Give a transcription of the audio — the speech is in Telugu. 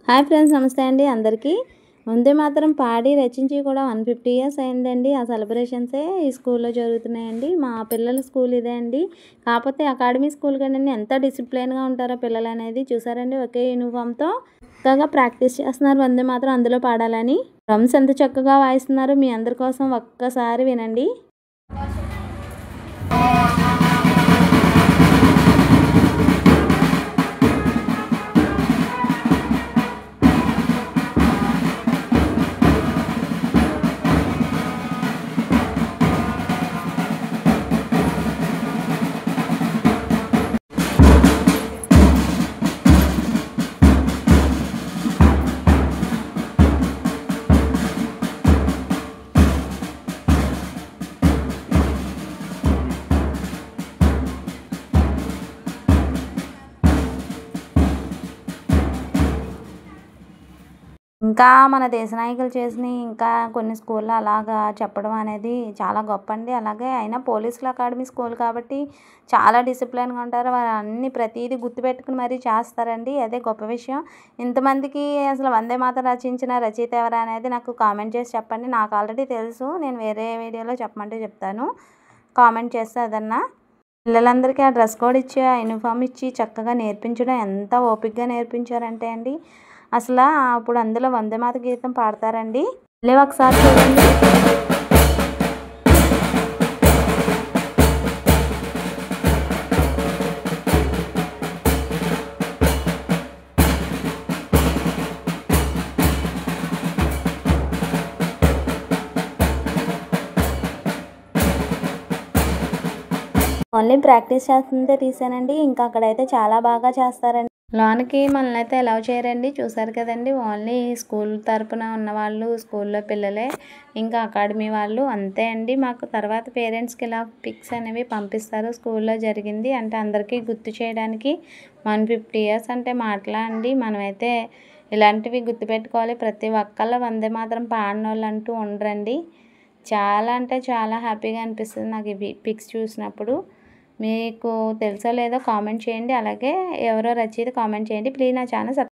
హాయ్ ఫ్రెండ్స్, నమస్తే అండి అందరికీ. వందే మాతరం పాడి రచించి కూడా 150 ఇయర్స్ అయిందండి. ఆ సెలబ్రేషన్సే ఈ స్కూల్లో జరుగుతున్నాయండి. మా పిల్లల స్కూల్ ఇదే అండి. కాకపోతే అకాడమీ స్కూల్ కదండి, ఎంత డిసిప్లిన్గా ఉంటారో పిల్లలు అనేది చూసారండి. ఒకే యూనిఫామ్తో చక్కగా ప్రాక్టీస్ చేస్తున్నారు వందే మాతరం అందులో పాడాలని. డ్రమ్స్ ఎంత చక్కగా వాయిస్తున్నారు, మీ అందరి కోసం ఒక్కసారి వినండి. ఇంకా మన దేశ నాయకులు చేసిన ఇంకా కొన్ని స్కూల్లో అలాగా చెప్పడం అనేది చాలా గొప్ప అండి. అలాగే అయినా పోలీసుల అకాడమీ స్కూల్ కాబట్టి చాలా డిసిప్లిన్గా ఉంటారు. వారు అన్ని ప్రతిదీ గుర్తుపెట్టుకుని మరీ చేస్తారండి. అదే గొప్ప విషయం. ఇంతమందికి అసలు వందే మాతరం రచించిన రచయిత ఎవరా అనేది నాకు కామెంట్ చేసి చెప్పండి. నాకు ఆల్రెడీ తెలుసు, నేను వేరే వీడియోలో చెప్పమంటే చెప్తాను. కామెంట్ చేస్తే అదన్నా. పిల్లలందరికీ ఆ డ్రెస్ కోడ్ ఇచ్చి ఆ యూనిఫామ్ ఇచ్చి చక్కగా నేర్పించడం ఎంత ఓపికగా నేర్పించారంటే అండి, అసలు అప్పుడు అందులో వందే మాతర గీతం పాడతారండి. మళ్ళీ ఒకసారి చూడండి. ఓన్లీ ప్రాక్టీస్ చేస్తుంటే తీసానండి. ఇంకా అక్కడైతే చాలా బాగా చేస్తారండి. లోనికి మనల్ని అయితే అలౌ చేయరండి. చూసారు కదండి, ఓన్లీ స్కూల్ తరపున ఉన్నవాళ్ళు, స్కూల్లో పిల్లలే, ఇంకా అకాడమీ వాళ్ళు అంతే అండి. మాకు తర్వాత పేరెంట్స్కి ఇలా పిక్స్ అనేవి పంపిస్తారు. స్కూల్లో జరిగింది అంటే అందరికీ గుర్తు చేయడానికి. 150 ఇయర్స్ అంటే మాటలా అండి. మనమైతే ఇలాంటివి గుర్తుపెట్టుకోవాలి. ప్రతి ఒక్కళ్ళు వందే మాతరం పాడిన వాళ్ళు అంటూ ఉండరండి. చాలా అంటే చాలా హ్యాపీగా అనిపిస్తుంది నాకు ఇవి పిక్స్ చూసినప్పుడు. మీకు తెలుసో లేదో కామెంట్ చేయండి. అలాగే ఎవరో రచయిత కామెంట్ చేయండి. ప్లీజ్ నా ఛానల్